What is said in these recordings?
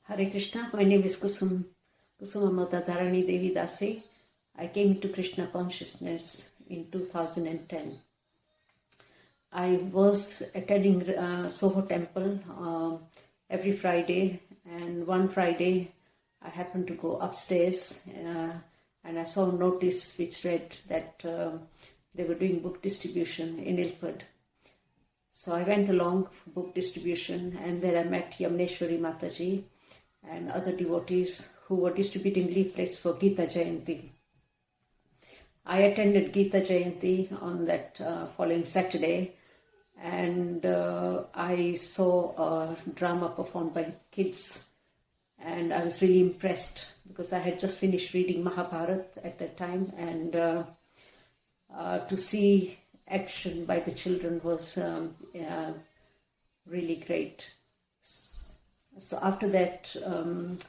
Hare Krishna, my name is Kusum Mathaji Devi Dasi. I came to Krishna Consciousness in 2010. I was attending Soho Temple every Friday, and one Friday I happened to go upstairs and I saw a notice which read that they were doing book distribution in Ilford. So I went along for book distribution, and there I met Yamneshwari Mataji and other devotees who were distributing leaflets for Gita Jayanti. I attended Gita Jayanti on that following Saturday, and I saw a drama performed by kids, and I was really impressed because I had just finished reading Mahabharata at that time, and to see action by the children was really great. So after that,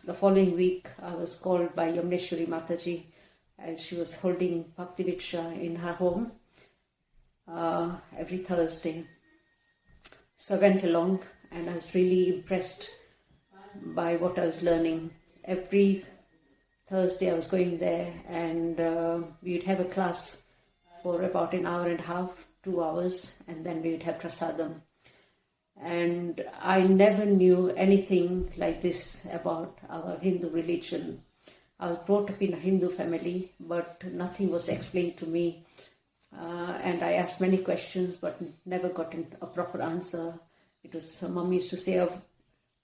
the following week, I was called by Yamneshwari Mataji as she was holding Bhakti Diksha in her home every Thursday. So I went along, and I was really impressed by what I was learning. Every Thursday I was going there, and we would have a class for about an hour and a half, 2 hours, and then we would have prasadam. And I never knew anything like this about our Hindu religion. I was brought up in a Hindu family, but nothing was explained to me. And I asked many questions, but never got a proper answer. It was, Mom used to say, oh,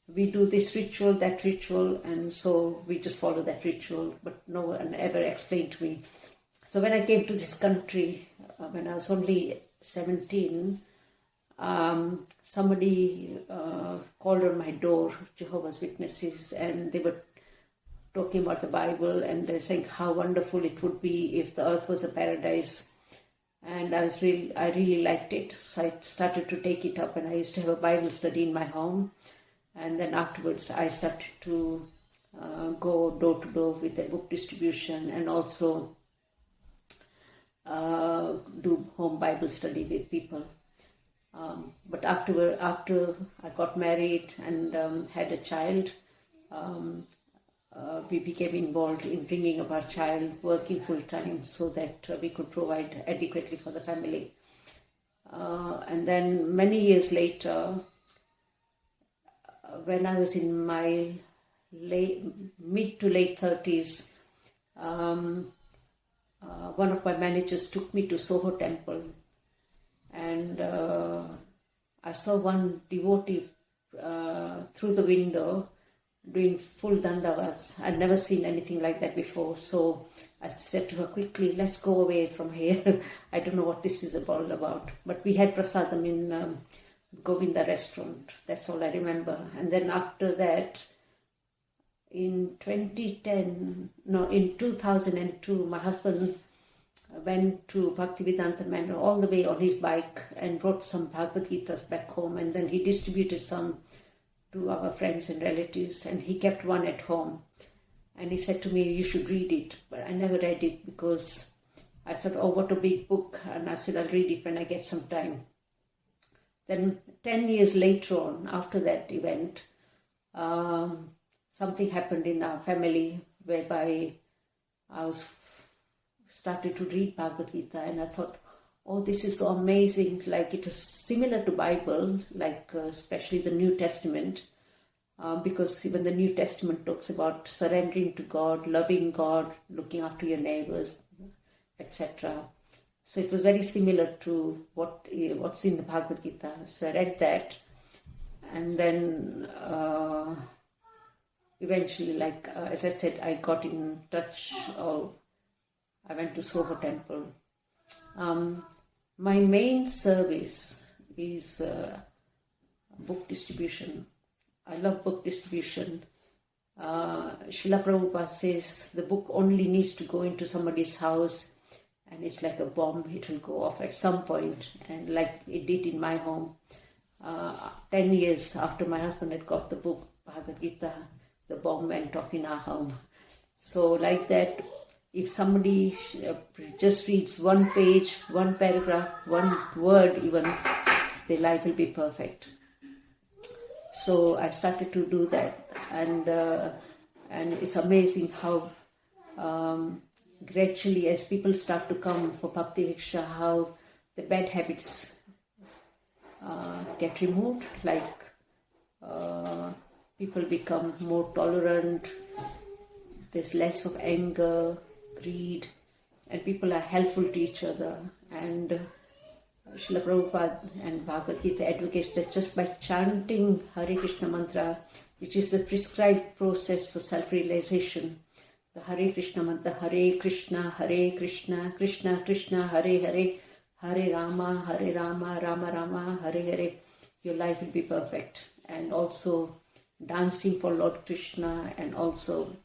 we do this ritual, that ritual, and so we just follow that ritual, but no one ever explained to me. So when I came to this country, when I was only 17, somebody called on my door, Jehovah's Witnesses, and they were talking about the Bible, and they're saying how wonderful it would be if the earth was a paradise. And I really liked it, so I started to take it up, and I used to have a Bible study in my home. And then afterwards, I started to go door to door with the book distribution, and also do home Bible study with people. But after I got married and had a child, we became involved in bringing up our child, working full time so that we could provide adequately for the family. And then many years later, when I was in my mid to late 30s, one of my managers took me to Soho Temple, and I saw one devotee through the window doing full Dandavaths. I'd never seen anything like that before, so I said to her quickly, let's go away from here. I don't know what this is all about. But we had prasadam in Govinda restaurant. That's all I remember. And then after that, in 2002, my husband went to Bhaktivedanta Manor all the way on his bike and brought some Bhagavad Gitas back home, and then he distributed some to our friends and relatives, and he kept one at home. And he said to me, you should read it. But I never read it because I said, oh, what a big book. And I said, I'll read it when I get some time. Then 10 years later on, after that event, something happened in our family whereby I started to read Bhagavad Gita, and I thought, oh, this is so amazing. Like, it is similar to Bible, like especially the New Testament, because even the New Testament talks about surrendering to God, loving God, looking after your neighbors, etc. So it was very similar to what's in the Bhagavad Gita. So I read that, and then eventually, like as I said, I got in touch, or I went to Soho Temple. My main service is book distribution. I love book distribution. Srila Prabhupada says the book only needs to go into somebody's house, and it's like a bomb. It will go off at some point, and like it did in my home. 10 years after my husband had got the book Bhagavad Gita, the bomb went off in our home. So like that, if somebody just reads one page, one paragraph, one word even, their life will be perfect. So I started to do that. and it's amazing how gradually, as people start to come for Bhakti Diksha, how the bad habits get removed, like people become more tolerant, there's less of anger, greed, and people are helpful to each other. And Srila Prabhupada and Bhagavad Gita advocates that just by chanting Hare Krishna mantra, which is the prescribed process for self-realization, the Hare Krishna mantra, Hare Krishna, Krishna Krishna, Hare Hare, Hare Rama, Rama Rama, Hare Hare, your life will be perfect. And also dancing for Lord Krishna, and also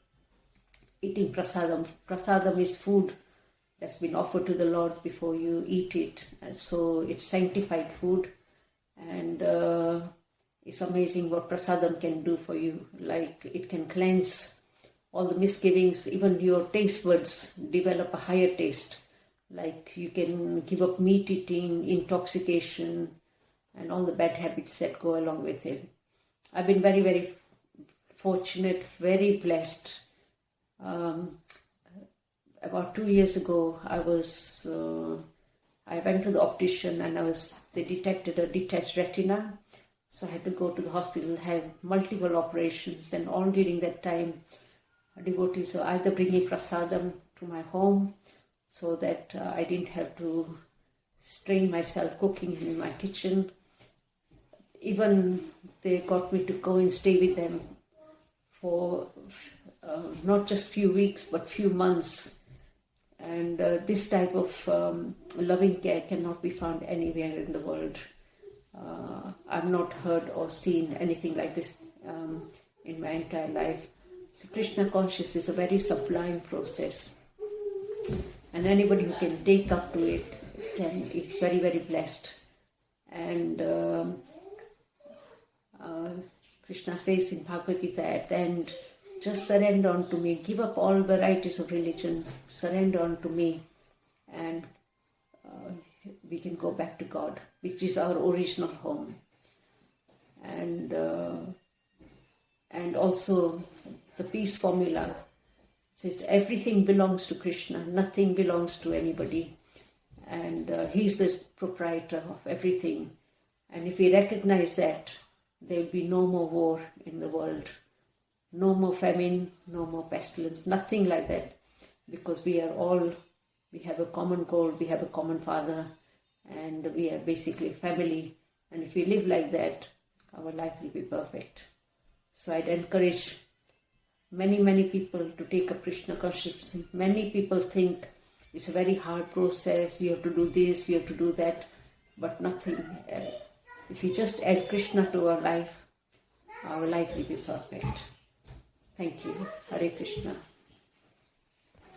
eating prasadam. Prasadam is food that's been offered to the Lord before you eat it. And so it's sanctified food, and it's amazing what prasadam can do for you. Like, it can cleanse all the misgivings, even your taste buds develop a higher taste. Like, you can give up meat eating, intoxication, and all the bad habits that go along with it. I've been very, very fortunate, very blessed. About 2 years ago, I went to the optician, and they detected a detached retina. So I had to go to the hospital, have multiple operations, and all during that time, devotees were either bringing prasadam to my home so that I didn't have to strain myself cooking in my kitchen. Even they got me to go and stay with them for not just few weeks, but few months. And this type of loving care cannot be found anywhere in the world. I've not heard or seen anything like this in my entire life. So Krishna Conscious is a very sublime process. And anybody who can take up to it is very, very blessed. And Krishna says in Bhagavad Gita at the end, just surrender unto me, give up all varieties of religion, surrender unto me, and we can go back to God, which is our original home. And also the peace formula says everything belongs to Krishna, nothing belongs to anybody, and he's the proprietor of everything. And if we recognize that, there will be no more war in the world. No more famine, no more pestilence, nothing like that, because we have a common goal, we have a common Father, and we are basically a family. And if we live like that, our life will be perfect. So I'd encourage many, many people to take up Krishna consciousness. Many people think it's a very hard process, you have to do this, you have to do that, but nothing. If we just add Krishna to our life will be perfect. Thank you. Hare Krishna.